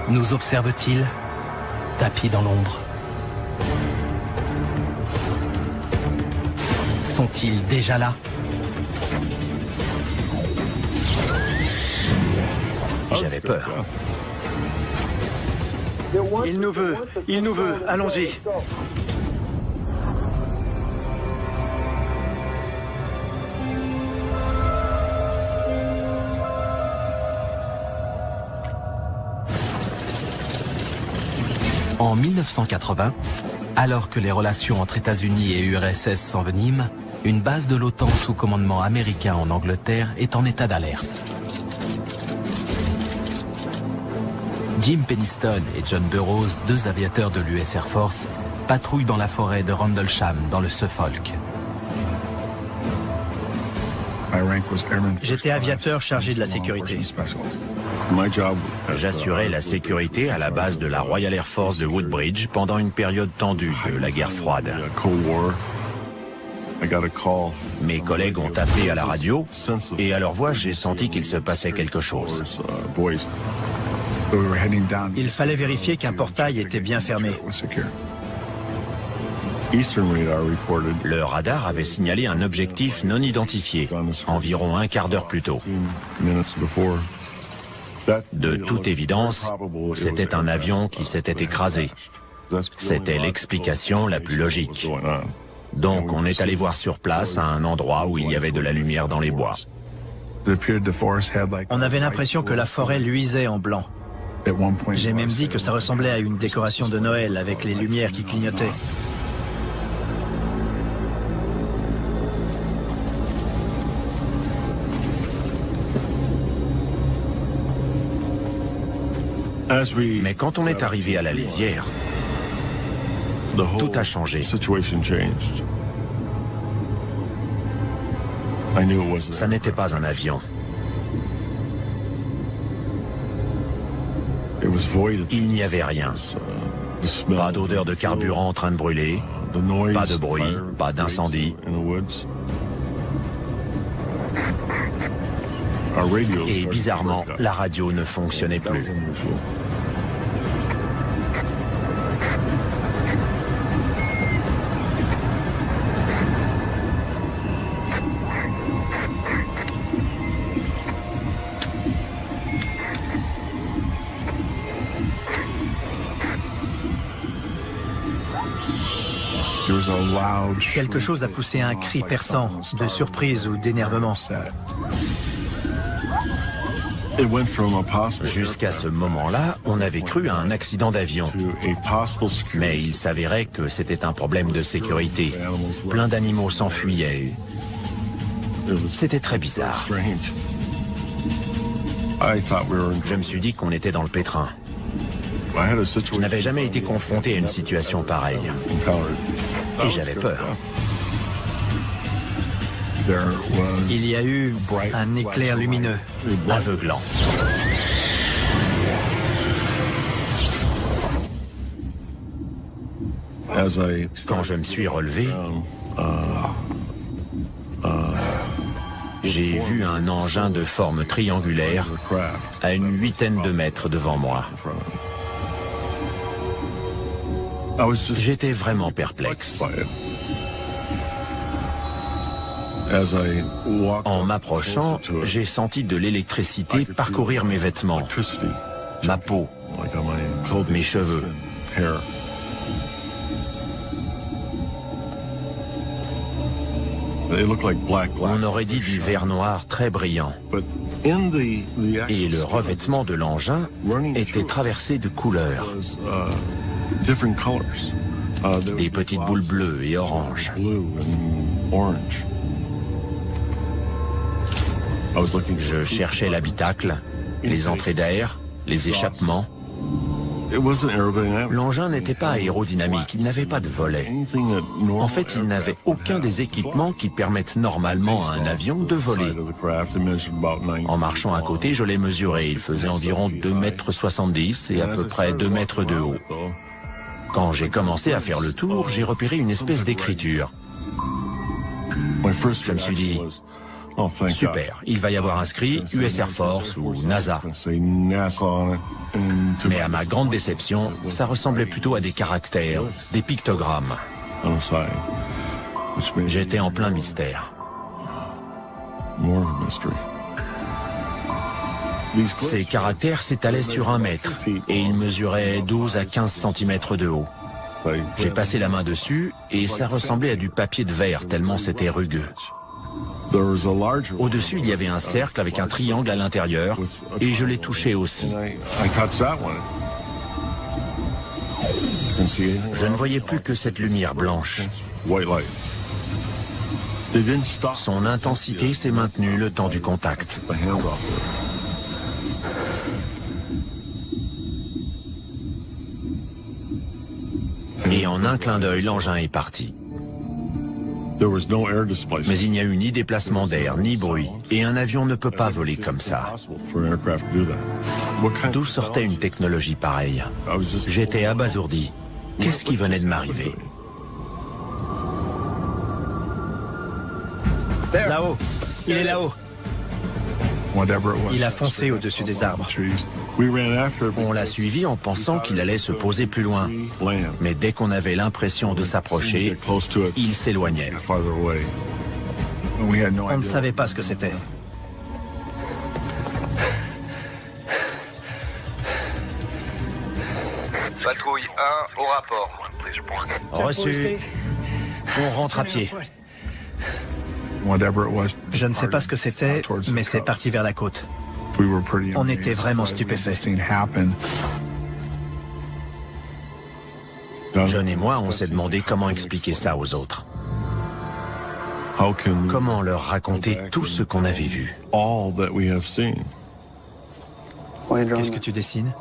Nous observe-t-il, tapis dans l'ombre? Sont-ils déjà là? J'avais peur. Il nous veut, allons-y. En 1980, alors que les relations entre États-Unis et URSS s'enveniment, une base de l'OTAN sous commandement américain en Angleterre est en état d'alerte. Jim Penniston et John Burroughs, deux aviateurs de l'US Air Force, patrouillent dans la forêt de Rendlesham, dans le Suffolk. J'étais aviateur chargé de la sécurité. J'assurais la sécurité à la base de la Royal Air Force de Woodbridge pendant une période tendue de la guerre froide. Mes collègues ont appelé à la radio et à leur voix, j'ai senti qu'il se passait quelque chose. Il fallait vérifier qu'un portail était bien fermé. Le radar avait signalé un objectif non identifié, environ un quart d'heure plus tôt. De toute évidence, c'était un avion qui s'était écrasé. C'était l'explication la plus logique. Donc on est allé voir sur place à un endroit où il y avait de la lumière dans les bois. On avait l'impression que la forêt luisait en blanc. J'ai même dit que ça ressemblait à une décoration de Noël avec les lumières qui clignotaient. Mais quand on est arrivé à la lisière, tout a changé. Ça n'était pas un avion. Il n'y avait rien. Pas d'odeur de carburant en train de brûler, pas de bruit, pas d'incendie. Et bizarrement, la radio ne fonctionnait plus. Quelque chose a poussé un cri perçant, de surprise ou d'énervement. Jusqu'à ce moment-là, on avait cru à un accident d'avion. Mais il s'avérait que c'était un problème de sécurité. Plein d'animaux s'enfuyaient. C'était très bizarre. Je me suis dit qu'on était dans le pétrin. Je n'avais jamais été confronté à une situation pareille. Et j'avais peur. Il y a eu un éclair lumineux, aveuglant. Quand je me suis relevé, j'ai vu un engin de forme triangulaire à une 8aine de mètres devant moi. J'étais vraiment perplexe. En m'approchant, j'ai senti de l'électricité parcourir mes vêtements, ma peau, mes cheveux. On aurait dit du verre noir très brillant. Et le revêtement de l'engin était traversé de couleurs. Des petites boules bleues et oranges. Je cherchais l'habitacle, les entrées d'air, les échappements. L'engin n'était pas aérodynamique, il n'avait pas de volet. En fait, il n'avait aucun des équipements qui permettent normalement à un avion de voler. En marchant à côté, je l'ai mesuré. Il faisait environ 2,70 m et à peu près 2 mètres de haut. Quand j'ai commencé à faire le tour, j'ai repéré une espèce d'écriture. Je me suis dit, Super, il va y avoir inscrit US Air Force ou NASA. Mais à ma grande déception, ça ressemblait plutôt à des caractères, des pictogrammes. J'étais en plein mystère. Ces caractères s'étalaient sur 1 mètre et ils mesuraient 12 à 15 cm de haut. J'ai passé la main dessus et ça ressemblait à du papier de verre tellement c'était rugueux. Au-dessus, il y avait un cercle avec un triangle à l'intérieur et je l'ai touché aussi. Je ne voyais plus que cette lumière blanche. Son intensité s'est maintenue le temps du contact. Et en un clin d'œil, l'engin est parti. Mais il n'y a eu ni déplacement d'air, ni bruit, et un avion ne peut pas voler comme ça. D'où sortait une technologie pareille? J'étais abasourdi. Qu'est-ce qui venait de m'arriver? Là-haut, il est là-haut. Il a foncé au-dessus des arbres. On l'a suivi en pensant qu'il allait se poser plus loin. Mais dès qu'on avait l'impression de s'approcher, il s'éloignait. On ne savait pas ce que c'était. Patrouille 1 au rapport. Reçu. On rentre à pied. Je ne sais pas ce que c'était, mais c'est parti vers la côte. On était vraiment stupéfaits. John et moi, on s'est demandé comment expliquer ça aux autres. Comment leur raconter tout ce qu'on avait vu. Qu'est-ce que tu dessines?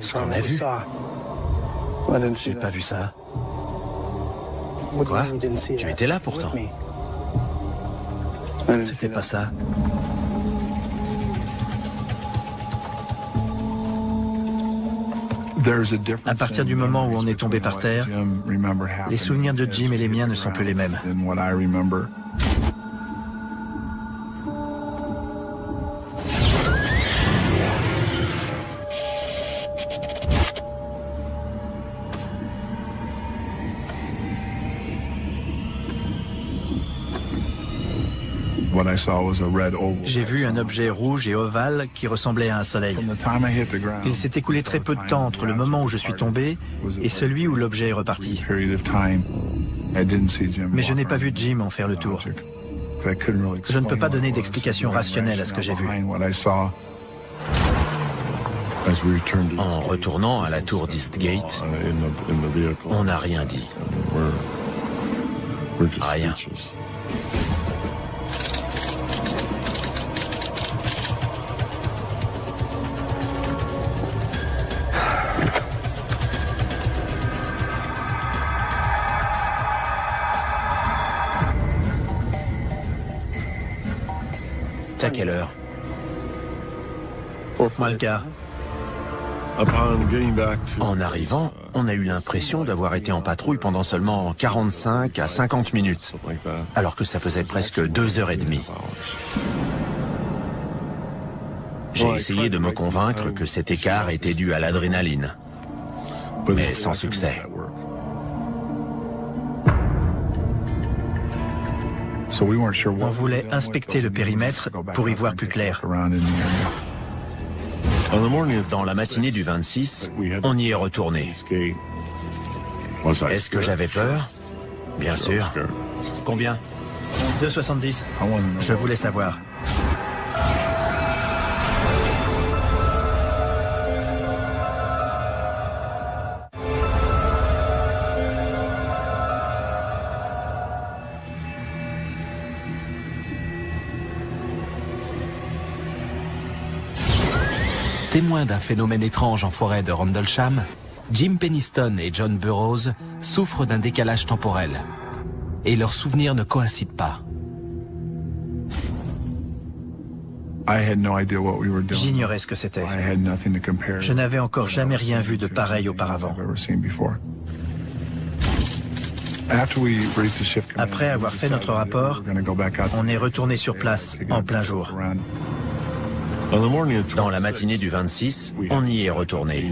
Ce qu'on a vu. J'ai pas vu ça. Quoi? Tu étais là pourtant. C'était pas ça. À partir du moment où on est tombé par terre, les souvenirs de Jim et les miens ne sont plus les mêmes. J'ai vu un objet rouge et ovale qui ressemblait à un soleil. Il s'est écoulé très peu de temps entre le moment où je suis tombé et celui où l'objet est reparti. Mais je n'ai pas vu Jim en faire le tour. Je ne peux pas donner d'explication rationnelle à ce que j'ai vu. En retournant à la tour d'Eastgate, on n'a rien dit. Rien. À quelle heure? Moins le quart. En arrivant, on a eu l'impression d'avoir été en patrouille pendant seulement 45 à 50 minutes, alors que ça faisait presque 2h30. J'ai essayé de me convaincre que cet écart était dû à l'adrénaline, mais sans succès. On voulait inspecter le périmètre pour y voir plus clair. Dans la matinée du 26, on y est retourné. Est-ce que j'avais peur? Bien sûr. Combien? 2,70. Je voulais savoir. Témoins d'un phénomène étrange en forêt de Rendlesham, Jim Penniston et John Burroughs souffrent d'un décalage temporel. Et leurs souvenirs ne coïncident pas. J'ignorais ce que c'était. Je n'avais encore jamais rien vu de pareil auparavant. Après avoir fait notre rapport, on est retourné sur place en plein jour. Dans la matinée du 26, on y est retourné.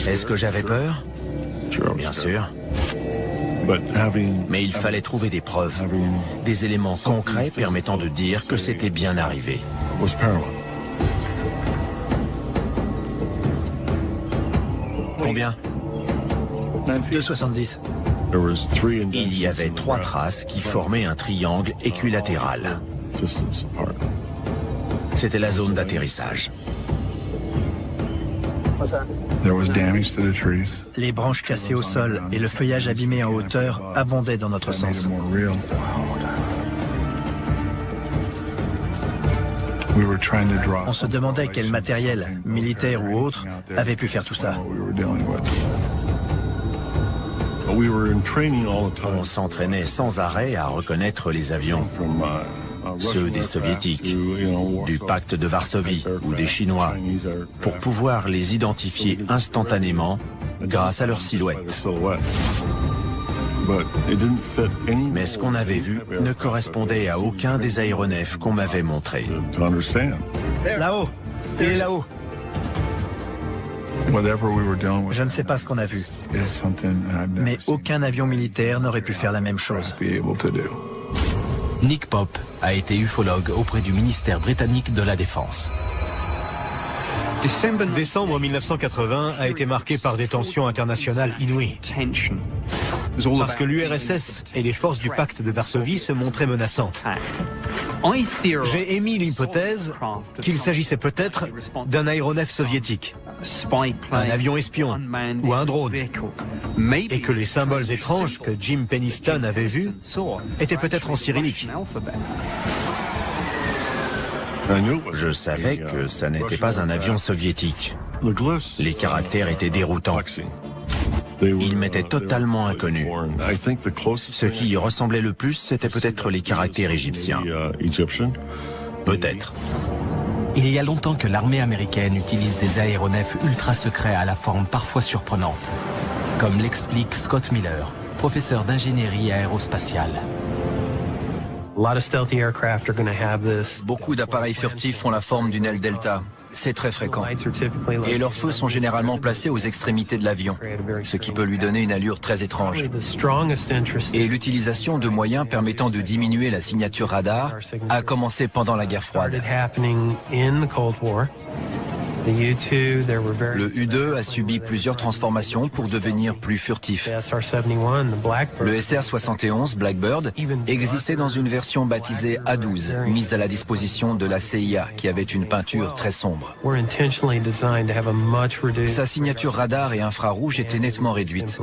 Est-ce que j'avais peur? Bien sûr. Mais il fallait trouver des preuves, des éléments concrets permettant de dire que c'était bien arrivé. Combien? 2,70. Il y avait 3 traces qui formaient un triangle équilatéral. C'était la zone d'atterrissage. Les branches cassées au sol et le feuillage abîmé en hauteur abondaient dans notre sens. On se demandait quel matériel, militaire ou autre, avait pu faire tout ça. On s'entraînait sans arrêt à reconnaître les avions, ceux des Soviétiques, du pacte de Varsovie ou des Chinois, pour pouvoir les identifier instantanément grâce à leur silhouette. Mais ce qu'on avait vu ne correspondait à aucun des aéronefs qu'on m'avait montrés. Là-haut! Il est là-haut! Je ne sais pas ce qu'on a vu, mais aucun avion militaire n'aurait pu faire la même chose. Nick Pope a été ufologue auprès du ministère britannique de la Défense. Décembre 1980 a été marqué par des tensions internationales inouïes. Parce que l'URSS et les forces du pacte de Varsovie se montraient menaçantes. J'ai émis l'hypothèse qu'il s'agissait peut-être d'un aéronef soviétique, un avion espion ou un drone, et que les symboles étranges que Jim Penniston avait vus étaient peut-être en cyrillique. Je savais que ça n'était pas un avion soviétique. Les caractères étaient déroutants. Ils m'étaient totalement inconnus. Ce qui y ressemblait le plus, c'était peut-être les caractères égyptiens. Peut-être. Il y a longtemps que l'armée américaine utilise des aéronefs ultra secrets à la forme parfois surprenante, comme l'explique Scott Miller, professeur d'ingénierie aérospatiale. Beaucoup d'appareils furtifs font la forme d'une aile delta. C'est très fréquent. Et leurs feux sont généralement placés aux extrémités de l'avion, ce qui peut lui donner une allure très étrange. Et l'utilisation de moyens permettant de diminuer la signature radar a commencé pendant la guerre froide. Le U-2 a subi plusieurs transformations pour devenir plus furtif. Le SR-71 Blackbird existait dans une version baptisée A-12, mise à la disposition de la CIA, qui avait une peinture très sombre. Sa signature radar et infrarouge était nettement réduite,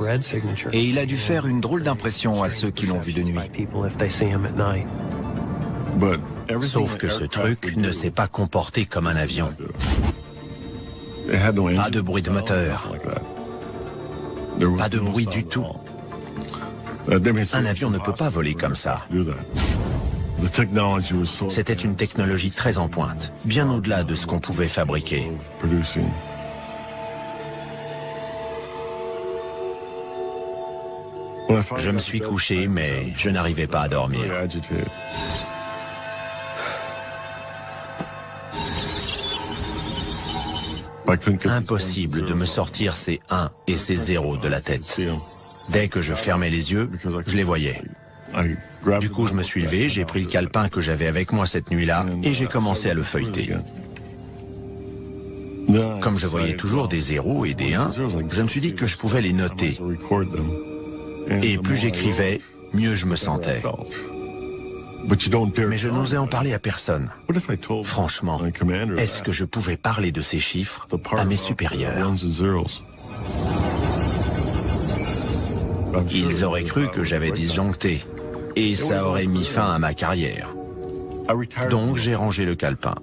et il a dû faire une drôle d'impression à ceux qui l'ont vu de nuit. Sauf que ce truc ne s'est pas comporté comme un avion. Pas de bruit de moteur. Pas de bruit du tout. Un avion ne peut pas voler comme ça. C'était une technologie très en pointe, bien au-delà de ce qu'on pouvait fabriquer. Je me suis couché, mais je n'arrivais pas à dormir. Impossible de me sortir ces 1 et ces 0 de la tête. Dès que je fermais les yeux, je les voyais. Du coup, je me suis levé, j'ai pris le calepin que j'avais avec moi cette nuit-là et j'ai commencé à le feuilleter. Comme je voyais toujours des 0 et des 1, je me suis dit que je pouvais les noter. Et plus j'écrivais, mieux je me sentais. Mais je n'osais en parler à personne. Franchement, est-ce que je pouvais parler de ces chiffres à mes supérieurs? Ils auraient cru que j'avais disjoncté, et ça aurait mis fin à ma carrière. Donc j'ai rangé le calepin.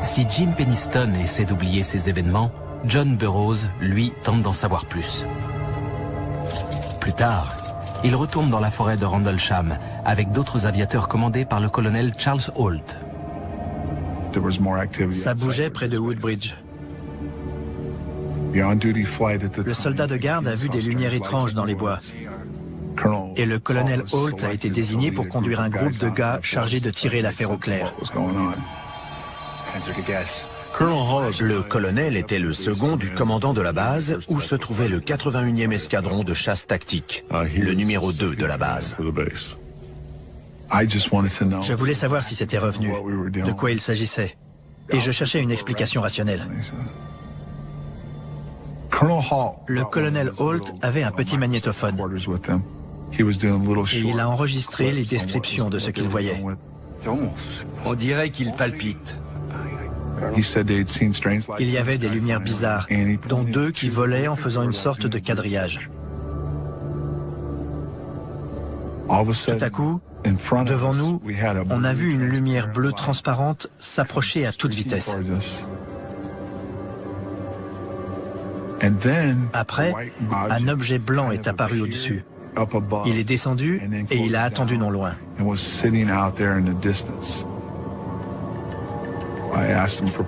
Si Jim Penniston essaie d'oublier ces événements, John Burroughs, lui, tente d'en savoir plus. Plus tard, il retourne dans la forêt de Rendlesham avec d'autres aviateurs commandés par le colonel Charles Holt. Ça bougeait près de Woodbridge. Le soldat de garde a vu des lumières étranges dans les bois. Et le colonel Holt a été désigné pour conduire un groupe de gars chargés de tirer l'affaire au clair. Le colonel était le second du commandant de la base où se trouvait le 81e escadron de chasse tactique, le numéro 2 de la base. Je voulais savoir si c'était revenu, de quoi il s'agissait. Et je cherchais une explication rationnelle. Le colonel Holt avait un petit magnétophone. Et il a enregistré les descriptions de ce qu'il voyait. On dirait qu'il palpite. Il y avait des lumières bizarres, dont 2 qui volaient en faisant une sorte de quadrillage. Tout à coup, devant nous, on a vu une lumière bleue transparente s'approcher à toute vitesse. Après, un objet blanc est apparu au-dessus. Il est descendu et il a attendu non loin.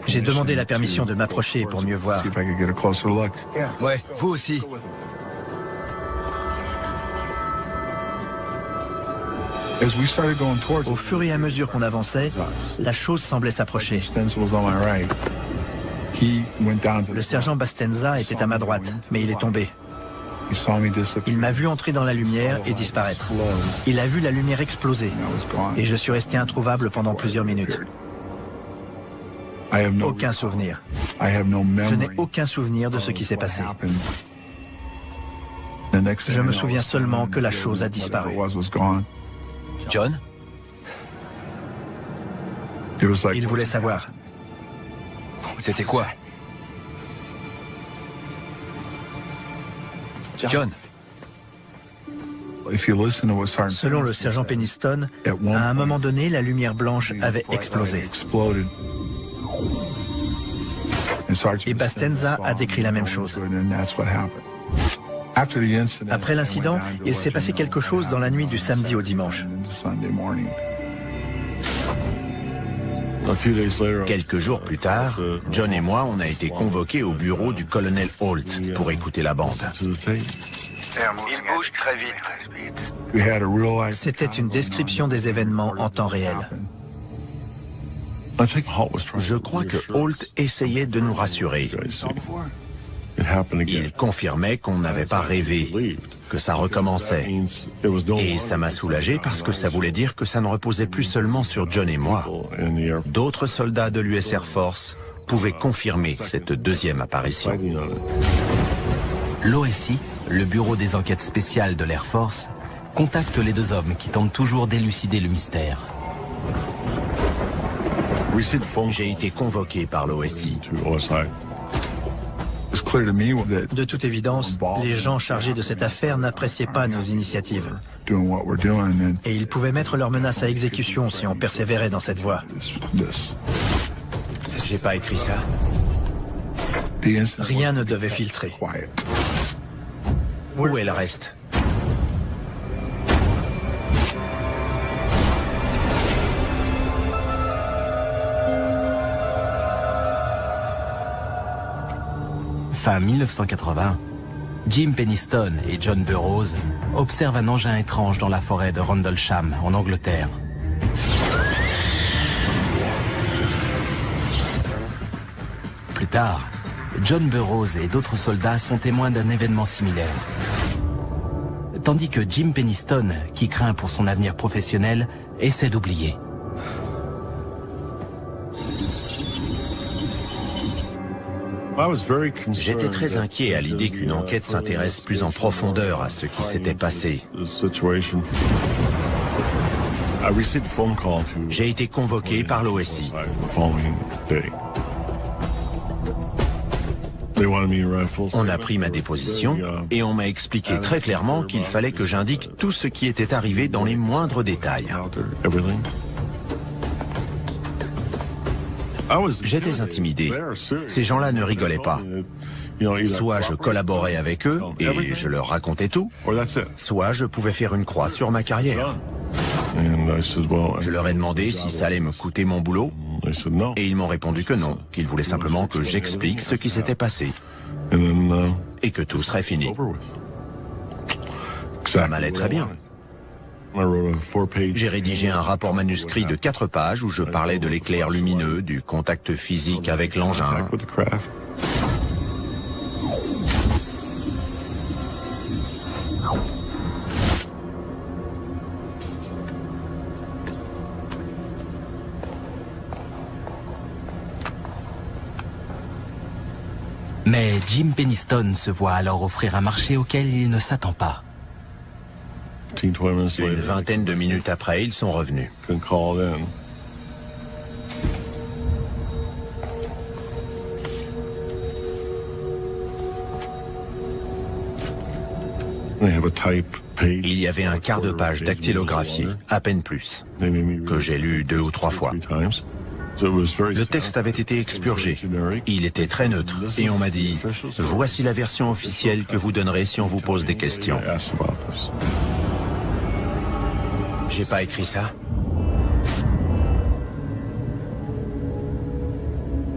J'ai demandé la permission de m'approcher pour mieux voir. Ouais, vous aussi. Au fur et à mesure qu'on avançait, la chose semblait s'approcher. Le sergent Bastenza était à ma droite, mais il est tombé. Il m'a vu entrer dans la lumière et disparaître. Il a vu la lumière exploser et je suis resté introuvable pendant plusieurs minutes. Aucun souvenir. Je n'ai aucun souvenir de ce qui s'est passé. Je me souviens seulement que la chose a disparu. John? Il voulait savoir. C'était quoi? John? Selon le sergent Peniston, à un moment donné, la lumière blanche avait explosé. Et Bastenza a décrit la même chose. Après l'incident, il s'est passé quelque chose dans la nuit du samedi au dimanche. Quelques jours plus tard, John et moi, on a été convoqués au bureau du colonel Holt pour écouter la bande. Il bouge très vite. C'était une description des événements en temps réel. Je crois que Holt essayait de nous rassurer. Il confirmait qu'on n'avait pas rêvé, que ça recommençait. Et ça m'a soulagé parce que ça voulait dire que ça ne reposait plus seulement sur John et moi. D'autres soldats de l'US Air Force pouvaient confirmer cette deuxième apparition. L'OSI, le bureau des enquêtes spéciales de l'Air Force, contacte les 2 hommes qui tentent toujours d'élucider le mystère. J'ai été convoqué par l'OSI. De toute évidence, les gens chargés de cette affaire n'appréciaient pas nos initiatives. Et ils pouvaient mettre leurs menaces à exécution si on persévérait dans cette voie. J'ai pas écrit ça. Rien ne devait filtrer. Où est le reste? Fin 1980, Jim Peniston et John Burroughs observent un engin étrange dans la forêt de Rendlesham, en Angleterre. Plus tard, John Burroughs et d'autres soldats sont témoins d'un événement similaire. Tandis que Jim Peniston, qui craint pour son avenir professionnel, essaie d'oublier. J'étais très inquiet à l'idée qu'une enquête s'intéresse plus en profondeur à ce qui s'était passé. J'ai été convoqué par l'OSI. On a pris ma déposition et on m'a expliqué très clairement qu'il fallait que j'indique tout ce qui était arrivé dans les moindres détails. J'étais intimidé. Ces gens-là ne rigolaient pas. Soit je collaborais avec eux et je leur racontais tout, soit je pouvais faire une croix sur ma carrière. Je leur ai demandé si ça allait me coûter mon boulot. Et ils m'ont répondu que non, qu'ils voulaient simplement que j'explique ce qui s'était passé et que tout serait fini. Ça m'allait très bien. J'ai rédigé un rapport manuscrit de 4 pages où je parlais de l'éclair lumineux, du contact physique avec l'engin. Mais Jim Penniston se voit alors offrir un marché auquel il ne s'attend pas. Une vingtaine de minutes après, ils sont revenus. Il y avait un quart de page dactylographié, à peine plus, que j'ai lu 2 ou 3 fois. Le texte avait été expurgé. Il était très neutre. Et on m'a dit, voici la version officielle que vous donnerez si on vous pose des questions. J'ai pas écrit ça.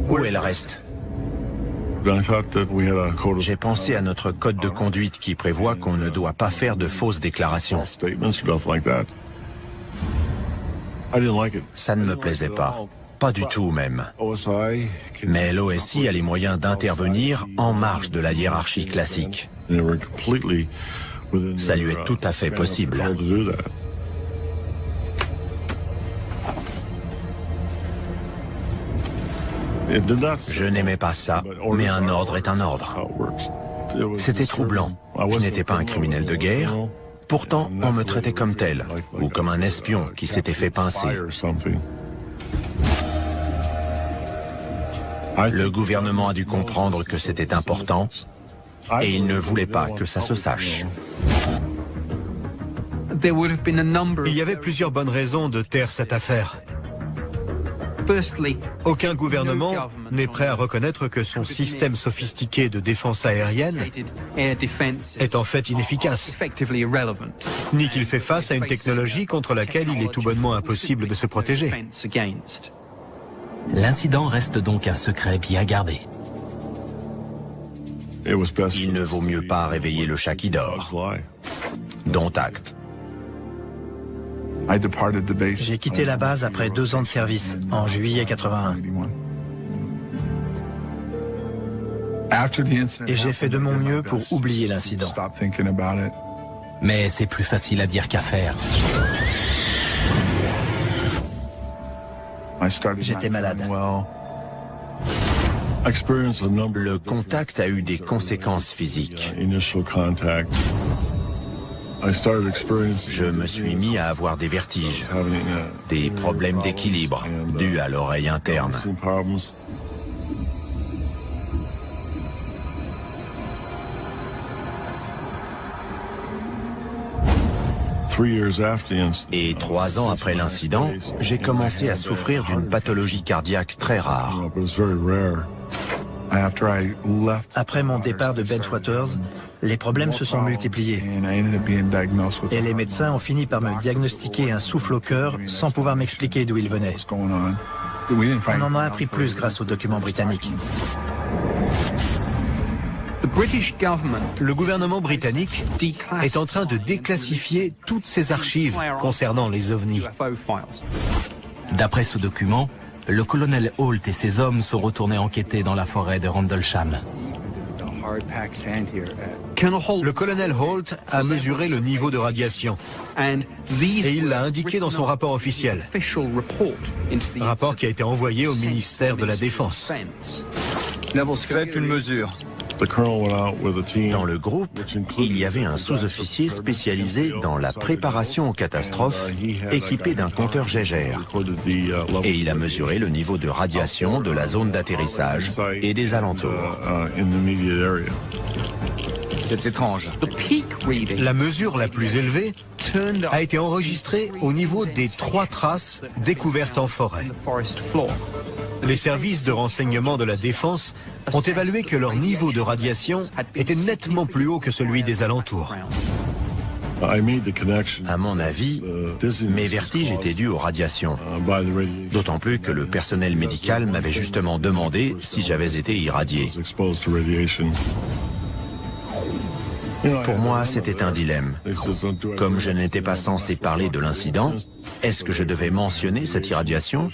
Où est le reste? J'ai pensé à notre code de conduite qui prévoit qu'on ne doit pas faire de fausses déclarations. Ça ne me plaisait pas. Pas du tout même. Mais l'OSI a les moyens d'intervenir en marge de la hiérarchie classique. Ça lui est tout à fait possible. Je n'aimais pas ça, mais un ordre est un ordre. C'était troublant. Je n'étais pas un criminel de guerre. Pourtant, on me traitait comme tel, ou comme un espion qui s'était fait pincer. Le gouvernement a dû comprendre que c'était important, et il ne voulait pas que ça se sache. Il y avait plusieurs bonnes raisons de taire cette affaire. Aucun gouvernement n'est prêt à reconnaître que son système sophistiqué de défense aérienne est en fait inefficace, ni qu'il fait face à une technologie contre laquelle il est tout bonnement impossible de se protéger. L'incident reste donc un secret bien gardé. Il ne vaut mieux pas réveiller le chat qui dort. Dont acte. J'ai quitté la base après 2 ans de service, en juillet 81. Et j'ai fait de mon mieux pour oublier l'incident. Mais c'est plus facile à dire qu'à faire. J'étais malade. Le contact a eu des conséquences physiques. Je me suis mis à avoir des vertiges, des problèmes d'équilibre dus à l'oreille interne. Et 3 ans après l'incident, j'ai commencé à souffrir d'une pathologie cardiaque très rare. Après mon départ de Bentwaters, les problèmes se sont multipliés. Et les médecins ont fini par me diagnostiquer un souffle au cœur sans pouvoir m'expliquer d'où il venait. On en a appris plus grâce aux documents britanniques. Le gouvernement britannique est en train de déclassifier toutes ses archives concernant les ovnis. D'après ce document, le colonel Holt et ses hommes sont retournés enquêter dans la forêt de Rendlesham. Le colonel Holt a mesuré le niveau de radiation et il l'a indiqué dans son rapport officiel, rapport qui a été envoyé au ministère de la Défense. Faites une mesure. Dans le groupe, il y avait un sous-officier spécialisé dans la préparation aux catastrophes, équipé d'un compteur Geiger. Et il a mesuré le niveau de radiation de la zone d'atterrissage et des alentours. C'est étrange. La mesure la plus élevée a été enregistrée au niveau des 3 traces découvertes en forêt. Les services de renseignement de la Défense ont évalué que leur niveau de radiation était nettement plus haut que celui des alentours. À mon avis, mes vertiges étaient dus aux radiations. D'autant plus que le personnel médical m'avait justement demandé si j'avais été irradié. Pour moi, c'était un dilemme. Comme je n'étais pas censé parler de l'incident, est-ce que je devais mentionner cette irradiation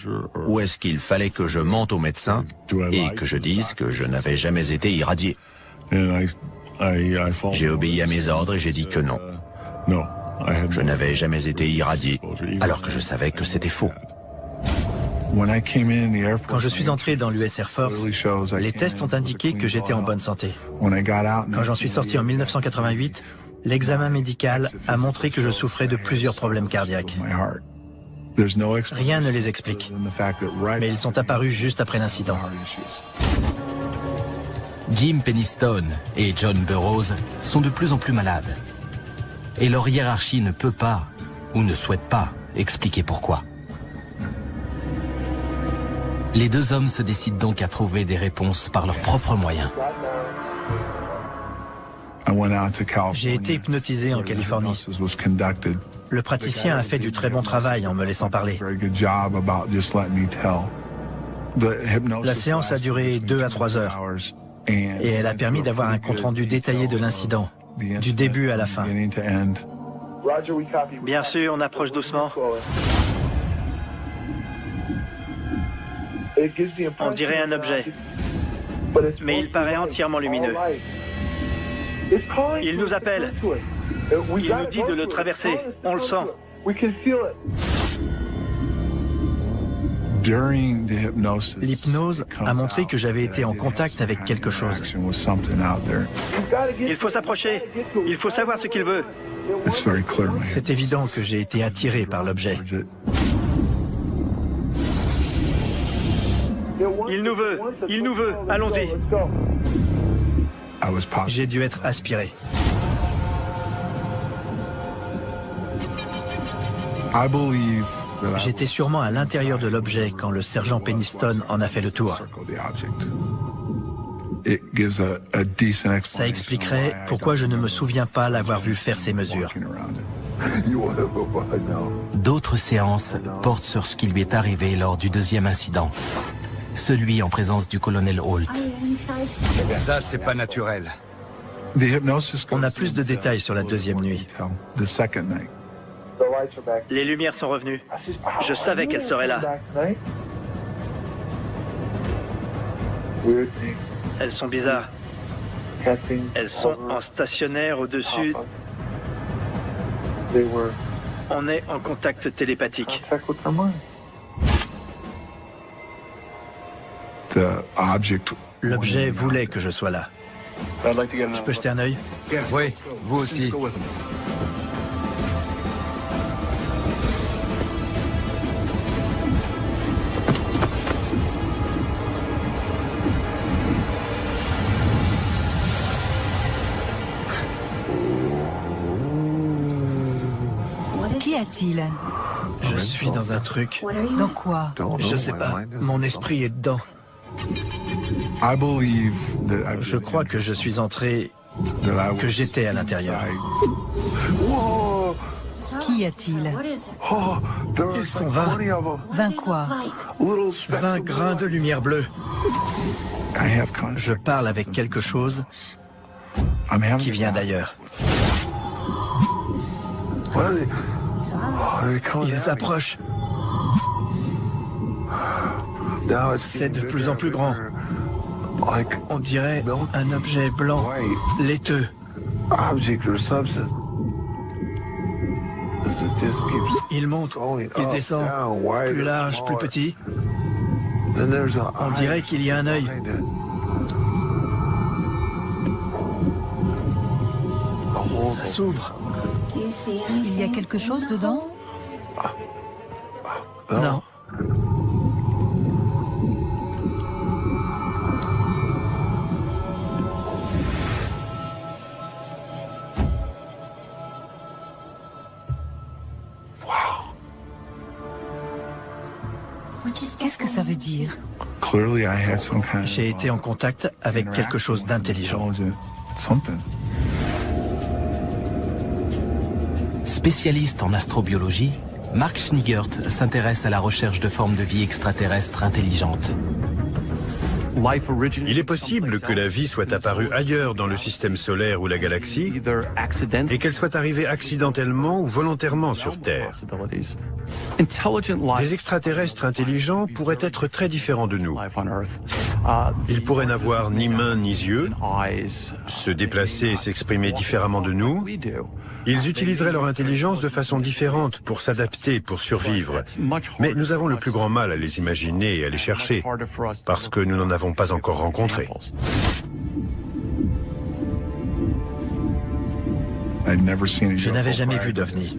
ou est-ce qu'il fallait que je mente au médecin et que je dise que je n'avais jamais été irradié? J'ai obéi à mes ordres et j'ai dit que non. Je n'avais jamais été irradié, alors que je savais que c'était faux. Quand je suis entré dans l'US Air Force, les tests ont indiqué que j'étais en bonne santé. Quand j'en suis sorti en 1988, l'examen médical a montré que je souffrais de plusieurs problèmes cardiaques. Rien ne les explique, mais ils sont apparus juste après l'incident. Jim Penniston et John Burroughs sont de plus en plus malades. Et leur hiérarchie ne peut pas, ou ne souhaite pas, expliquer pourquoi. Les deux hommes se décident donc à trouver des réponses par leurs propres moyens. J'ai été hypnotisé en Californie. Le praticien a fait du très bon travail en me laissant parler. La séance a duré 2 à 3 heures et elle a permis d'avoir un compte-rendu détaillé de l'incident, du début à la fin. Bien sûr, on approche doucement. On dirait un objet, mais il paraît entièrement lumineux. Il nous appelle. Il nous dit de le traverser. On le sent. L'hypnose a montré que j'avais été en contact avec quelque chose. Il faut s'approcher. Il faut savoir ce qu'il veut. C'est évident que j'ai été attiré par l'objet. Il nous veut. Il nous veut. Allons-y. J'ai dû être aspiré. J'étais sûrement à l'intérieur de l'objet quand le sergent Penniston en a fait le tour. Ça expliquerait pourquoi je ne me souviens pas l'avoir vu faire ces mesures. D'autres séances portent sur ce qui lui est arrivé lors du deuxième incident. Celui en présence du colonel Holt. Ça, c'est pas naturel. On a plus de détails sur la deuxième nuit. Les lumières sont revenues. Je savais qu'elles seraient là. Elles sont bizarres. Elles sont en stationnaire au-dessus. On est en contact télépathique. L'objet voulait que je sois là. Je peux jeter un œil? Oui, vous aussi. Qu'y a-t-il? Je suis dans un truc. Dans quoi? Je sais pas. Mon esprit est dedans. Je crois que je suis entré, que j'étais à l'intérieur. Qu'y a-t-il? Ils sont 20. 20 quoi? 20 grains de lumière bleue. Je parle avec quelque chose qui vient d'ailleurs. Ils approchent. C'est de plus en plus grand. On dirait un objet blanc, laiteux. Il monte, il descend, plus large, plus petit. On dirait qu'il y a un œil. Ça s'ouvre. Il y a quelque chose dedans? Non. Qu'est-ce que ça veut dire? J'ai été en contact avec quelque chose d'intelligent. Spécialiste en astrobiologie, Mark Schneegert s'intéresse à la recherche de formes de vie extraterrestres intelligentes. Il est possible que la vie soit apparue ailleurs dans le système solaire ou la galaxie et qu'elle soit arrivée accidentellement ou volontairement sur Terre. Des extraterrestres intelligents pourraient être très différents de nous. Ils pourraient n'avoir ni mains ni yeux, se déplacer et s'exprimer différemment de nous. Ils utiliseraient leur intelligence de façon différente pour s'adapter, pour survivre. Mais nous avons le plus grand mal à les imaginer et à les chercher, parce que nous n'en avons pas encore rencontré. Je n'avais jamais vu d'OVNI,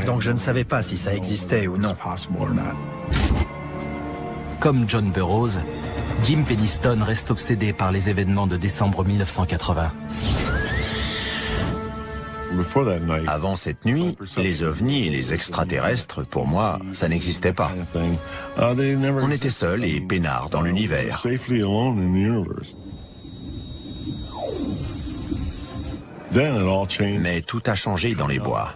donc je ne savais pas si ça existait ou non. Comme John Burroughs, Jim Penniston reste obsédé par les événements de décembre 1980. Avant cette nuit, les ovnis et les extraterrestres, pour moi, ça n'existait pas. On était seuls et peinards dans l'univers. Mais tout a changé dans les bois.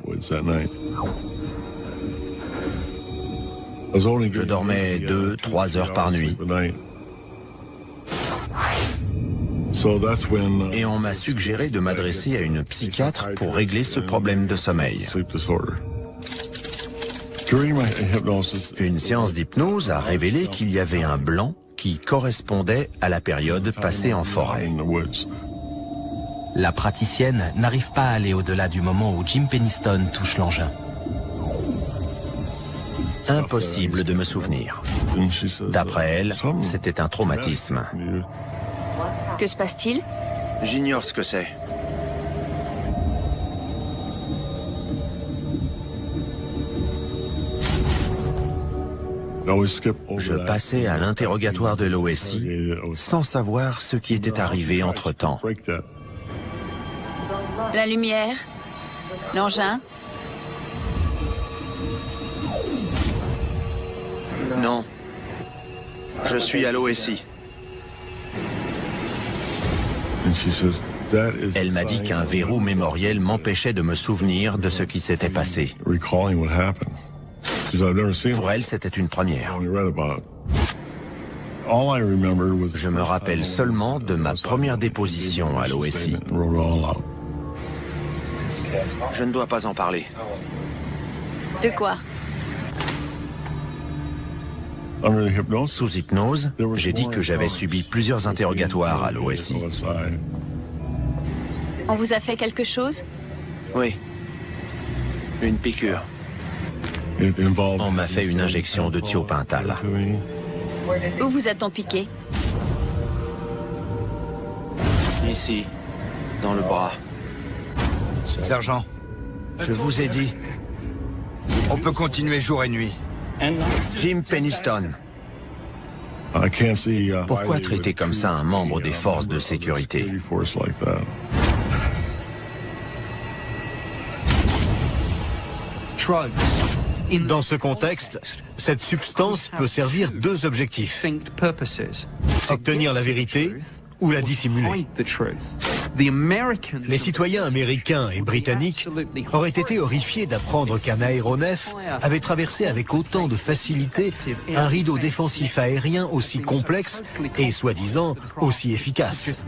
Je dormais 2-3 heures par nuit. Et on m'a suggéré de m'adresser à une psychiatre pour régler ce problème de sommeil. Une séance d'hypnose a révélé qu'il y avait un blanc qui correspondait à la période passée en forêt. La praticienne n'arrive pas à aller au-delà du moment où Jim Penniston touche l'engin. Impossible de me souvenir. D'après elle, c'était un traumatisme. Que se passe-t-il? J'ignore ce que c'est. Je passais à l'interrogatoire de l'OSI sans savoir ce qui était arrivé entre-temps. La lumière? L'engin? Non. Je suis à l'OSI. Elle m'a dit qu'un verrou mémoriel m'empêchait de me souvenir de ce qui s'était passé. Pour elle, c'était une première. Je me rappelle seulement de ma première déposition à l'OSI. Je ne dois pas en parler. De quoi? Sous hypnose, j'ai dit que j'avais subi plusieurs interrogatoires à l'OSI. On vous a fait quelque chose? Oui. Une piqûre. On m'a fait une injection de thiopental. Où vous a-t-on piqué? Ici, dans le bras. Sergent, je vous ai dit. On peut continuer jour et nuit. Jim Penniston. Pourquoi traiter comme ça un membre des forces de sécurité? Dans ce contexte, cette substance peut servir deux objectifs. Obtenir la vérité ou la dissimuler. Les citoyens américains et britanniques auraient été horrifiés d'apprendre qu'un aéronef avait traversé avec autant de facilité un rideau défensif aérien aussi complexe et soi-disant aussi efficace.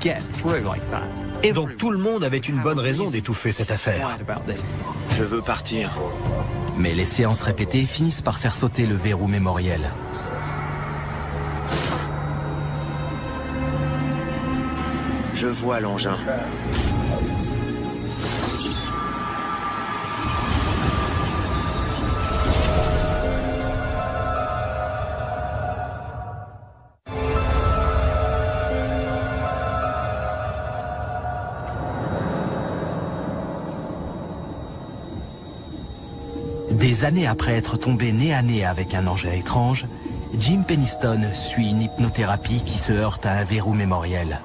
Donc tout le monde avait une bonne raison d'étouffer cette affaire. Je veux partir. Mais les séances répétées finissent par faire sauter le verrou mémoriel. Je vois l'engin. Des années après être tombé nez à nez avec un engin étrange, Jim Penniston suit une hypnothérapie qui se heurte à un verrou mémoriel.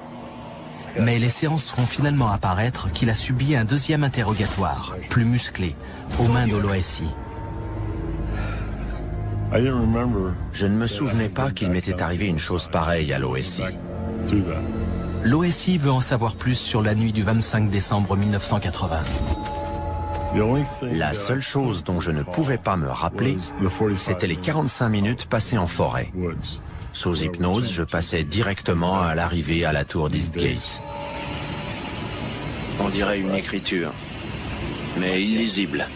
Mais les séances feront finalement apparaître qu'il a subi un deuxième interrogatoire, plus musclé, aux mains de l'OSI. Je ne me souvenais pas qu'il m'était arrivé une chose pareille à l'OSI. L'OSI veut en savoir plus sur la nuit du 25 décembre 1980. La seule chose dont je ne pouvais pas me rappeler, c'était les 45 minutes passées en forêt. Sous hypnose, je passais directement à l'arrivée à la tour d'Eastgate. On dirait une écriture, mais illisible.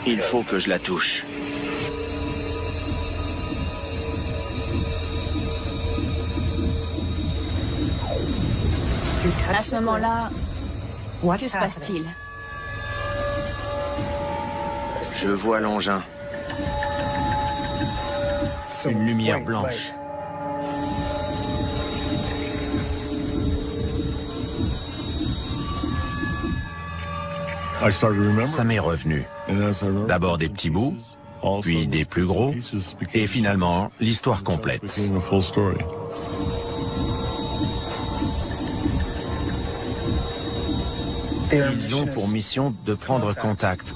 Il faut que je la touche. À ce moment-là, que se passe-t-il? Je vois l'engin. Une lumière blanche. Ça m'est revenu. D'abord des petits bouts, puis des plus gros, et finalement l'histoire complète. Ils ont pour mission de prendre contact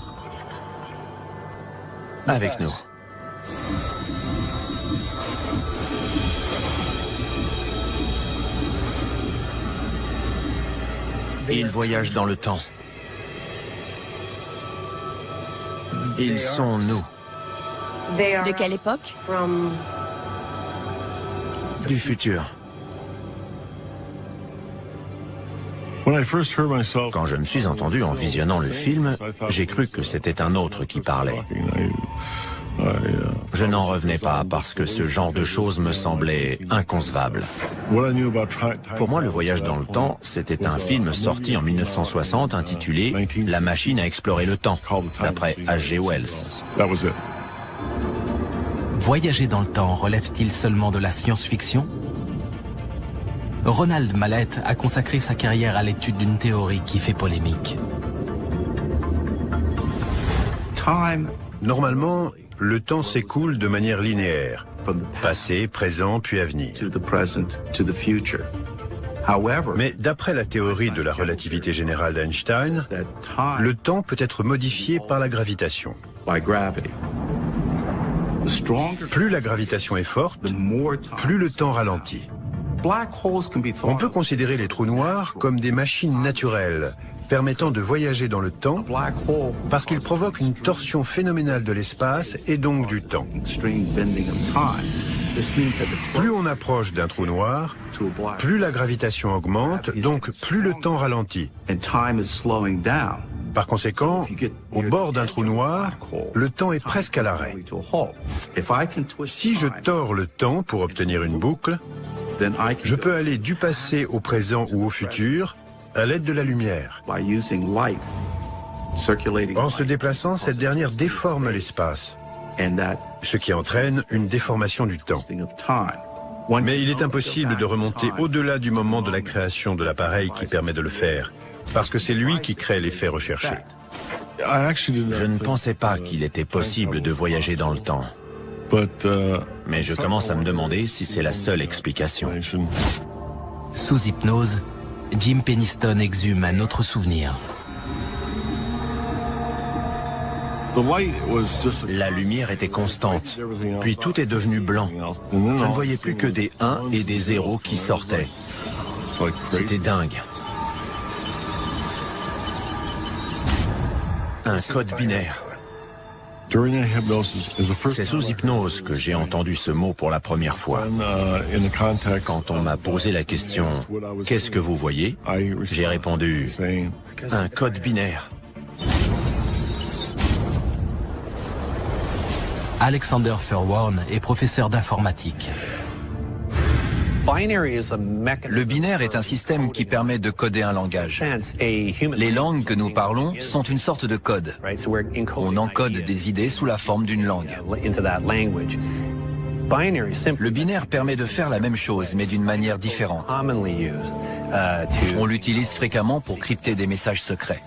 avec nous. Ils voyagent dans le temps. Ils sont nous. De quelle époque? Du futur. Quand je me suis entendu en visionnant le film, j'ai cru que c'était un autre qui parlait. Je n'en revenais pas parce que ce genre de choses me semblait inconcevable. Pour moi, Le Voyage dans le temps, c'était un film sorti en 1960 intitulé « La machine à explorer le temps », d'après H.G. Wells. Voyager dans le temps relève-t-il seulement de la science-fiction? Ronald Mallett a consacré sa carrière à l'étude d'une théorie qui fait polémique. Normalement, le temps s'écoule de manière linéaire. Passé, présent, puis avenir. Mais d'après la théorie de la relativité générale d'Einstein, le temps peut être modifié par la gravitation. Plus la gravitation est forte, plus le temps ralentit. On peut considérer les trous noirs comme des machines naturelles permettant de voyager dans le temps parce qu'ils provoquent une torsion phénoménale de l'espace et donc du temps. Plus on approche d'un trou noir, plus la gravitation augmente, donc plus le temps ralentit. Par conséquent, au bord d'un trou noir, le temps est presque à l'arrêt. Si je tords le temps pour obtenir une boucle, je peux aller du passé au présent ou au futur à l'aide de la lumière. En se déplaçant, cette dernière déforme l'espace, ce qui entraîne une déformation du temps. Mais il est impossible de remonter au-delà du moment de la création de l'appareil qui permet de le faire, parce que c'est lui qui crée l'effet recherché. Je ne pensais pas qu'il était possible de voyager dans le temps. Mais je commence à me demander si c'est la seule explication. Sous hypnose, Jim Penniston exhume un autre souvenir. La lumière était constante, puis tout est devenu blanc. Je ne voyais plus que des 1 et des 0 qui sortaient. C'était dingue. Un code binaire. C'est sous hypnose que j'ai entendu ce mot pour la première fois. Quand on m'a posé la question « Qu'est-ce que vous voyez ?», j'ai répondu « Un code binaire ». Alexander Furworn est professeur d'informatique. Le binaire est un système qui permet de coder un langage. Les langues que nous parlons sont une sorte de code. On encode des idées sous la forme d'une langue. Le binaire permet de faire la même chose, mais d'une manière différente. On l'utilise fréquemment pour crypter des messages secrets.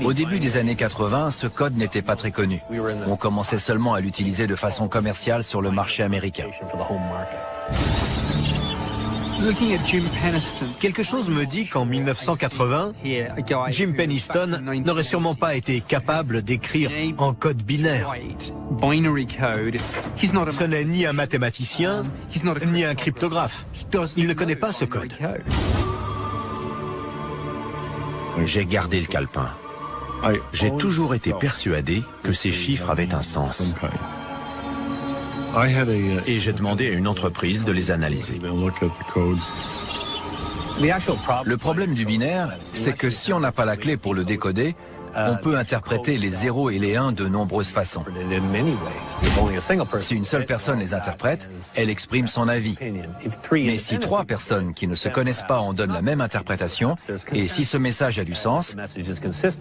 Au début des années 80, ce code n'était pas très connu. On commençait seulement à l'utiliser de façon commerciale sur le marché américain. Quelque chose me dit qu'en 1980, Jim Penniston n'aurait sûrement pas été capable d'écrire en code binaire. Ce n'est ni un mathématicien, ni un cryptographe. Il ne connaît pas ce code. J'ai gardé le calepin. J'ai toujours été persuadé que ces chiffres avaient un sens. Et j'ai demandé à une entreprise de les analyser. Le problème du binaire, c'est que si on n'a pas la clé pour le décoder, on peut interpréter les 0 et les 1 de nombreuses façons. Si une seule personne les interprète, elle exprime son avis. Mais si 3 personnes qui ne se connaissent pas en donnent la même interprétation, et si ce message a du sens,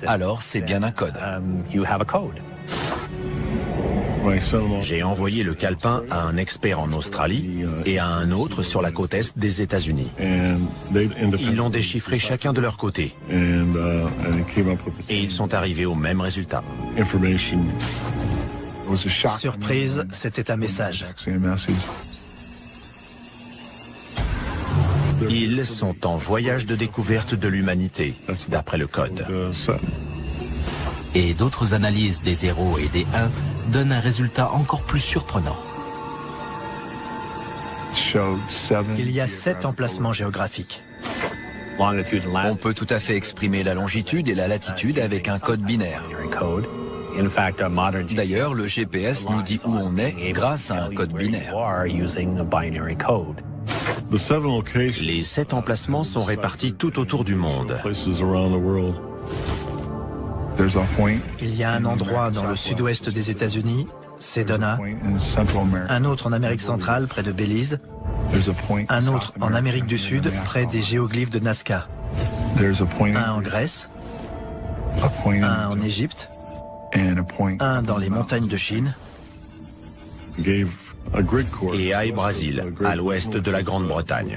alors c'est bien un code. J'ai envoyé le calepin à un expert en Australie et à un autre sur la côte est des États-Unis. Ils l'ont déchiffré chacun de leur côté. Et ils sont arrivés au même résultat. Surprise, c'était un message. Ils sont en voyage de découverte de l'humanité, d'après le code. Et d'autres analyses des 0 et des 1 donnent un résultat encore plus surprenant. Il y a 7 emplacements géographiques. On peut tout à fait exprimer la longitude et la latitude avec un code binaire. D'ailleurs, le GPS nous dit où on est grâce à un code binaire. Les 7 emplacements sont répartis tout autour du monde. Il y a un endroit dans le sud-ouest des États-Unis, Sedona, un autre en Amérique centrale, près de Belize, un autre en Amérique du Sud, près des géoglyphes de Nazca, un en Grèce, un en Égypte, un dans les montagnes de Chine, et High Brazil, à l'ouest de la Grande-Bretagne.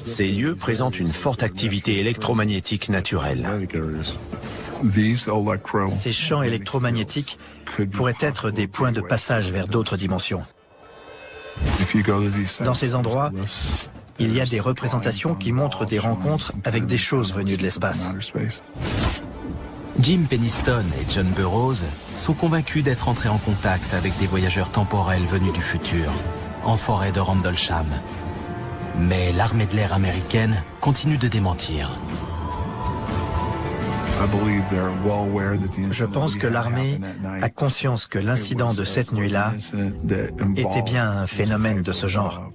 Ces lieux présentent une forte activité électromagnétique naturelle. Ces champs électromagnétiques pourraient être des points de passage vers d'autres dimensions. Dans ces endroits, il y a des représentations qui montrent des rencontres avec des choses venues de l'espace. Jim Penniston et John Burroughs sont convaincus d'être entrés en contact avec des voyageurs temporels venus du futur, en forêt de Rendlesham. Mais l'armée de l'air américaine continue de démentir. Je pense que l'armée a conscience que l'incident de cette nuit-là était bien un phénomène de ce genre.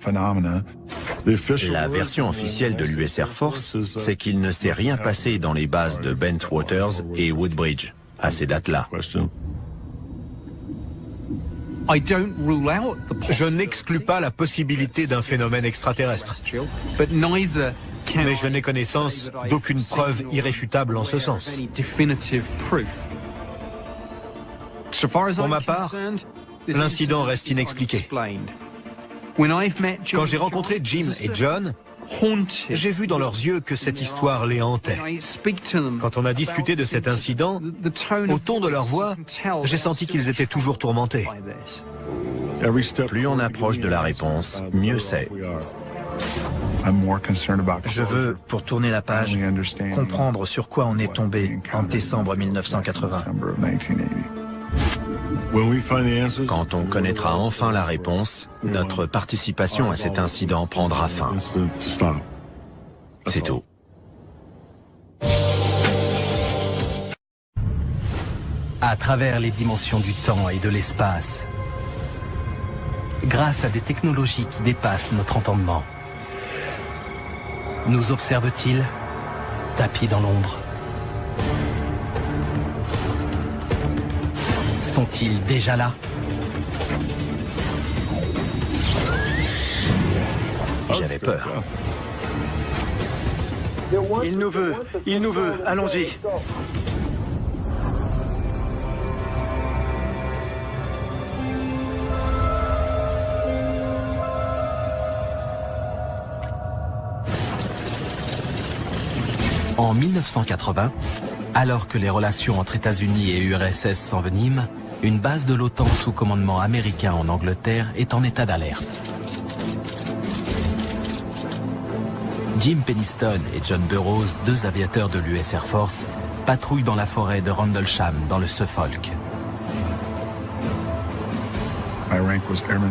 La version officielle de l'US Air Force, c'est qu'il ne s'est rien passé dans les bases de Bentwaters et Woodbridge à ces dates-là. Je n'exclus pas la possibilité d'un phénomène extraterrestre. Mais je n'ai connaissance d'aucune preuve irréfutable en ce sens. Pour ma part, l'incident reste inexpliqué. Quand j'ai rencontré Jim et John, j'ai vu dans leurs yeux que cette histoire les hantait. Quand on a discuté de cet incident, au ton de leur voix, j'ai senti qu'ils étaient toujours tourmentés. Plus on approche de la réponse, mieux c'est. Je veux, pour tourner la page, comprendre sur quoi on est tombé en décembre 1980. Quand on connaîtra enfin la réponse, notre participation à cet incident prendra fin. C'est tout. À travers les dimensions du temps et de l'espace, grâce à des technologies qui dépassent notre entendement, nous observe-t-il, tapis dans l'ombre? Sont-ils déjà là? J'avais peur. Il nous veut, allons-y. En 1980, alors que les relations entre États-Unis et URSS s'enveniment, une base de l'OTAN sous commandement américain en Angleterre est en état d'alerte. Jim Penniston et John Burroughs, 2 aviateurs de l'US Air Force, patrouillent dans la forêt de Rendlesham, dans le Suffolk.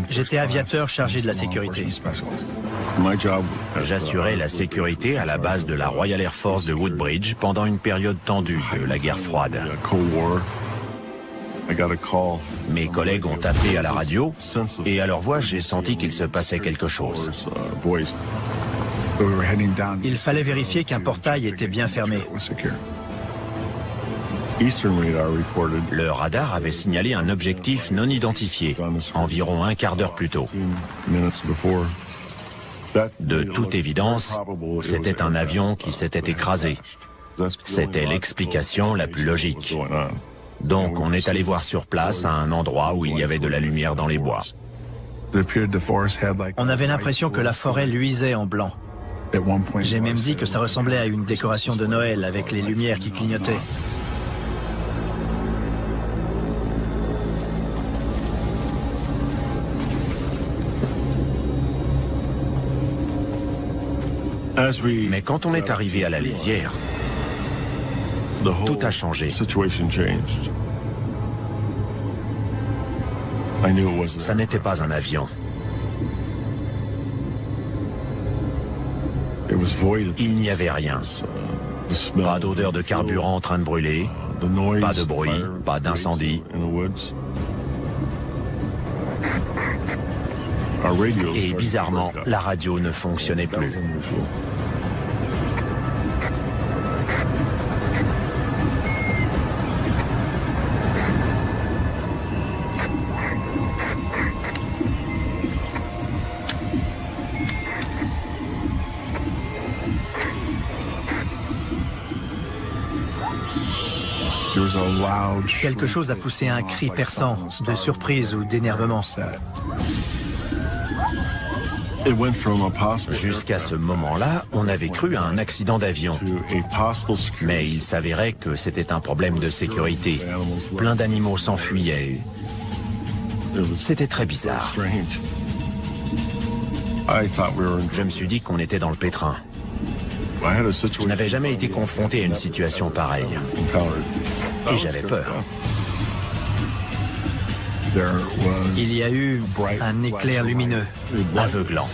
J'étais aviateur chargé de la sécurité. J'assurais la sécurité à la base de la Royal Air Force de Woodbridge pendant une période tendue de la guerre froide. Mes collègues ont appelé à la radio et à leur voix, j'ai senti qu'il se passait quelque chose. Il fallait vérifier qu'un portail était bien fermé. Le radar avait signalé un objectif non identifié, environ un quart d'heure plus tôt. De toute évidence, c'était un avion qui s'était écrasé. C'était l'explication la plus logique. Donc on est allé voir sur place à un endroit où il y avait de la lumière dans les bois. On avait l'impression que la forêt luisait en blanc. J'ai même dit que ça ressemblait à une décoration de Noël avec les lumières qui clignotaient. Mais quand on est arrivé à la lisière, tout a changé. Ça n'était pas un avion. Il n'y avait rien. Pas d'odeur de carburant en train de brûler, pas de bruit, pas d'incendie. Et bizarrement, la radio ne fonctionnait plus. Quelque chose a poussé un cri perçant, de surprise ou d'énervement. Jusqu'à ce moment-là, on avait cru à un accident d'avion. Mais il s'avérait que c'était un problème de sécurité. Plein d'animaux s'enfuyaient. C'était très bizarre. Je me suis dit qu'on était dans le pétrin. Je n'avais jamais été confronté à une situation pareille. Et j'avais peur. Il y a eu un éclair lumineux, aveuglant.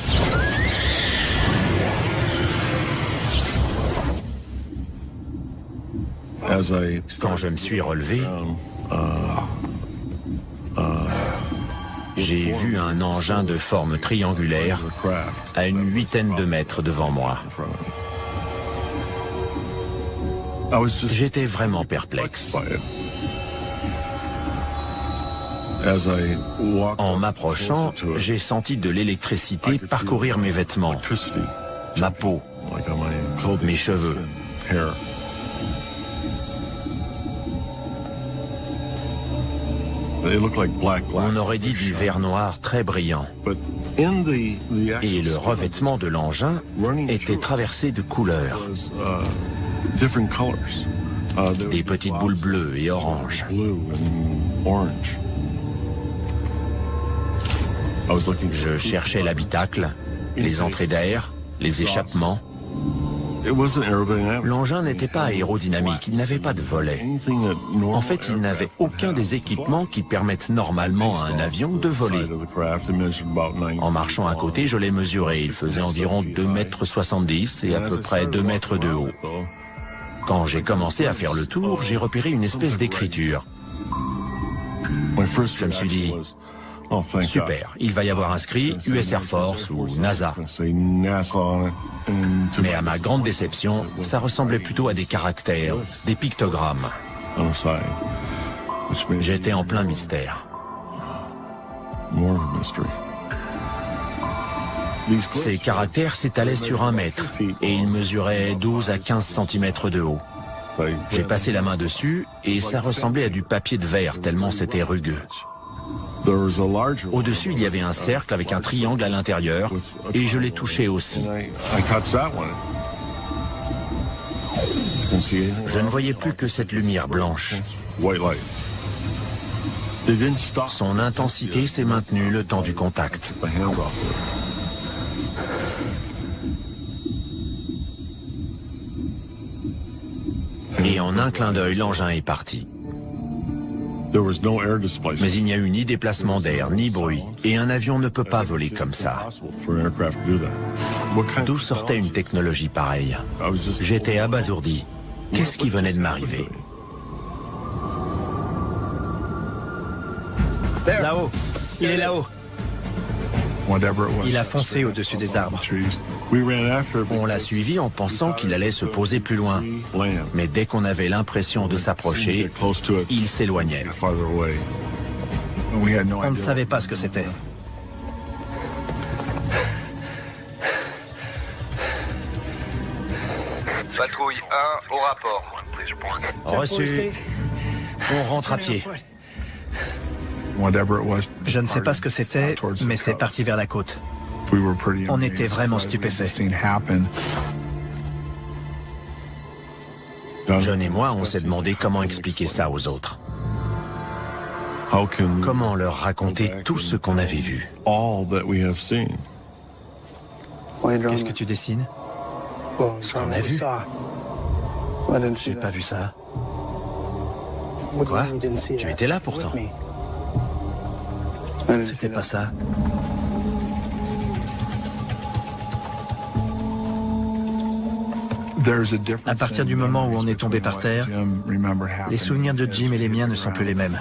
Quand je me suis relevé, j'ai vu un engin de forme triangulaire à une 8aine de mètres devant moi. J'étais vraiment perplexe. En m'approchant, j'ai senti de l'électricité parcourir mes vêtements, ma peau, mes cheveux. On aurait dit du verre noir très brillant. Et le revêtement de l'engin était traversé de couleurs. Des petites boules bleues et oranges. Je cherchais l'habitacle, les entrées d'air, les échappements. L'engin n'était pas aérodynamique, il n'avait pas de volet. En fait, il n'avait aucun des équipements qui permettent normalement à un avion de voler. En marchant à côté, je l'ai mesuré. Il faisait environ 2,70 m et à peu près 2 mètres de haut. Quand j'ai commencé à faire le tour, j'ai repéré une espèce d'écriture. Je me suis dit, super, il va y avoir inscrit US Air Force ou NASA. Mais à ma grande déception, ça ressemblait plutôt à des caractères, des pictogrammes. J'étais en plein mystère. Ces caractères s'étalaient sur 1 mètre et ils mesuraient 12 à 15 cm de haut. J'ai passé la main dessus et ça ressemblait à du papier de verre tellement c'était rugueux. Au-dessus, il y avait un cercle avec un triangle à l'intérieur et je l'ai touché aussi. Je ne voyais plus que cette lumière blanche. Son intensité s'est maintenue le temps du contact. Et en un clin d'œil, l'engin est parti. Mais il n'y a eu ni déplacement d'air, ni bruit, et un avion ne peut pas voler comme ça. D'où sortait une technologie pareille? J'étais abasourdi. Qu'est-ce qui venait de m'arriver? Là-haut, il est là-haut. Il a foncé au-dessus des arbres. On l'a suivi en pensant qu'il allait se poser plus loin. Mais dès qu'on avait l'impression de s'approcher, il s'éloignait. On ne savait pas ce que c'était. Patrouille 1 au rapport. Reçu. On rentre à pied. Je ne sais pas ce que c'était, mais c'est parti vers la côte. On était vraiment stupéfaits. John et moi, on s'est demandé comment expliquer ça aux autres. Comment leur raconter tout ce qu'on avait vu. Qu'est-ce que tu dessines? Ce qu'on a vu. J'ai pas vu ça. Quoi? Tu étais là pourtant. C'était pas ça. À partir du moment où on est tombé par terre, les souvenirs de Jim et les miens ne sont plus les mêmes.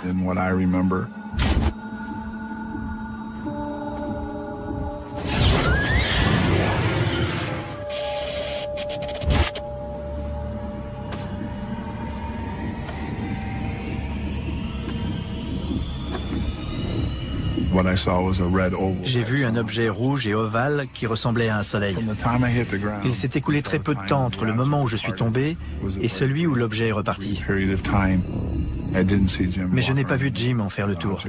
J'ai vu un objet rouge et ovale qui ressemblait à un soleil. Il s'est écoulé très peu de temps entre le moment où je suis tombé et celui où l'objet est reparti. Mais je n'ai pas vu Jim en faire le tour.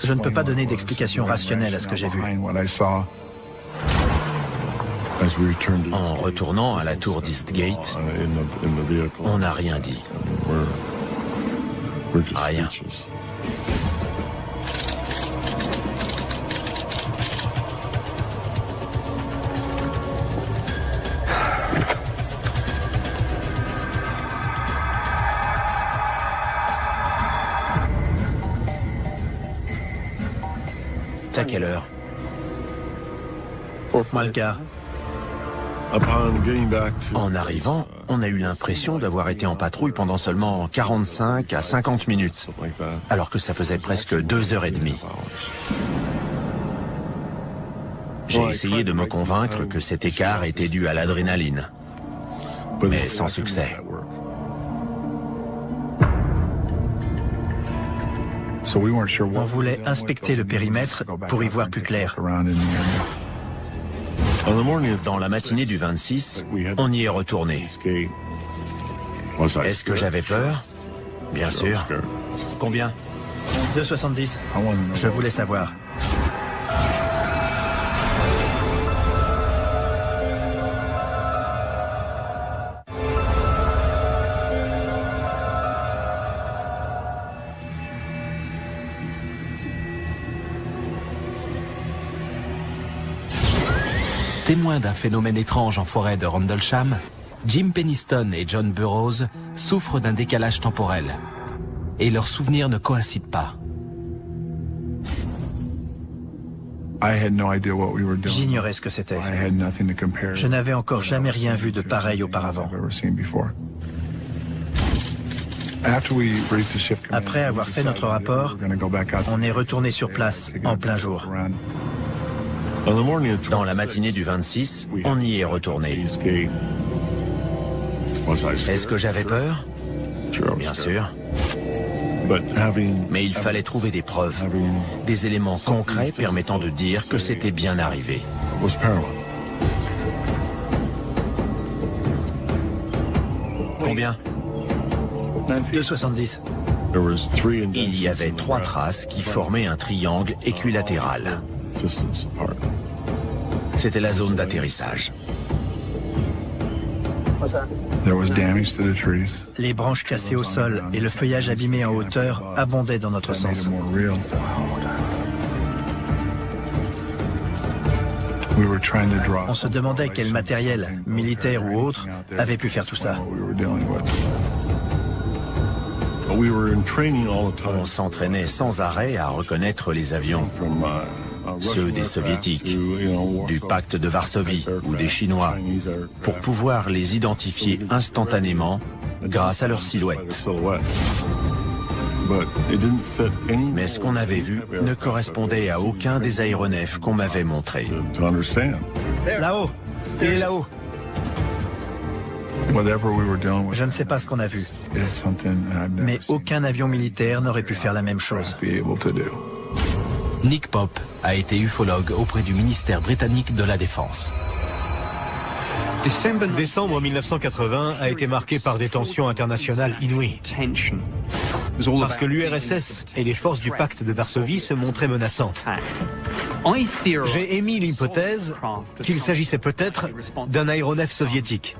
Je ne peux pas donner d'explication rationnelle à ce que j'ai vu. En retournant à la tour d'Eastgate, on n'a rien dit. Rien. À quelle heure? Moi le quart. En arrivant, on a eu l'impression d'avoir été en patrouille pendant seulement 45 à 50 minutes, alors que ça faisait presque 2h30. J'ai essayé de me convaincre que cet écart était dû à l'adrénaline, mais sans succès. On voulait inspecter le périmètre pour y voir plus clair. Dans la matinée du 26, on y est retourné. Est-ce que j'avais peur? Bien sûr. Combien? 2,70. Je voulais savoir. Témoins d'un phénomène étrange en forêt de Rendlesham, Jim Penniston et John Burroughs souffrent d'un décalage temporel et leurs souvenirs ne coïncident pas. J'ignorais ce que c'était. Je n'avais encore jamais rien vu de pareil auparavant. Après avoir fait notre rapport, on est retourné sur place en plein jour. Dans la matinée du 26, on y est retourné. Est-ce que j'avais peur? Bien sûr. Mais il fallait trouver des preuves, des éléments concrets permettant de dire que c'était bien arrivé. Combien? 2,70. Il y avait 3 traces qui formaient un triangle équilatéral. C'était la zone d'atterrissage. Les branches cassées au sol et le feuillage abîmé en hauteur abondaient dans notre sens. On se demandait quel matériel, militaire ou autre, avait pu faire tout ça. On s'entraînait sans arrêt à reconnaître les avions, ceux des soviétiques, du pacte de Varsovie ou des Chinois, pour pouvoir les identifier instantanément grâce à leur silhouette. Mais ce qu'on avait vu ne correspondait à aucun des aéronefs qu'on m'avait montrés. Là-haut! Il est là-haut! Je ne sais pas ce qu'on a vu, mais aucun avion militaire n'aurait pu faire la même chose. Nick Pope a été ufologue auprès du ministère britannique de la Défense. Décembre 1980 a été marqué par des tensions internationales inouïes. Parce que l'URSS et les forces du pacte de Varsovie se montraient menaçantes. J'ai émis l'hypothèse qu'il s'agissait peut-être d'un aéronef soviétique,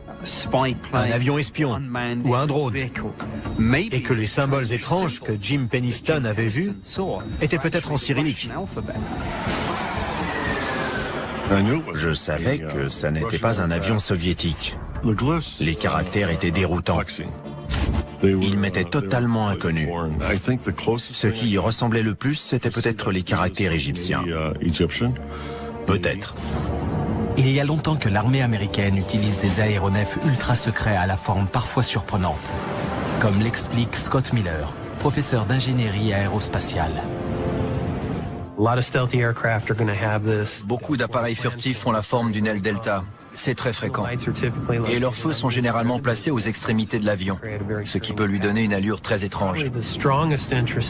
un avion espion ou un drone, et que les symboles étranges que Jim Penniston avait vus étaient peut-être en cyrillique. Je savais que ça n'était pas un avion soviétique. Les caractères étaient déroutants. Ils m'étaient totalement inconnus. Ce qui y ressemblait le plus, c'était peut-être les caractères égyptiens. Peut-être. Il y a longtemps que l'armée américaine utilise des aéronefs ultra secrets à la forme parfois surprenante, comme l'explique Scott Miller, professeur d'ingénierie aérospatiale. Beaucoup d'appareils furtifs ont la forme d'une aile delta. C'est très fréquent. Et leurs feux sont généralement placés aux extrémités de l'avion, ce qui peut lui donner une allure très étrange.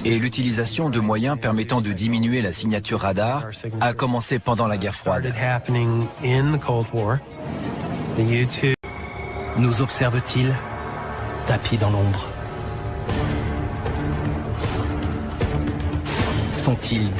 Et l'utilisation de moyens permettant de diminuer la signature radar a commencé pendant la guerre froide. Nous observe-t-il, tapis dans l'ombre? Sont-ils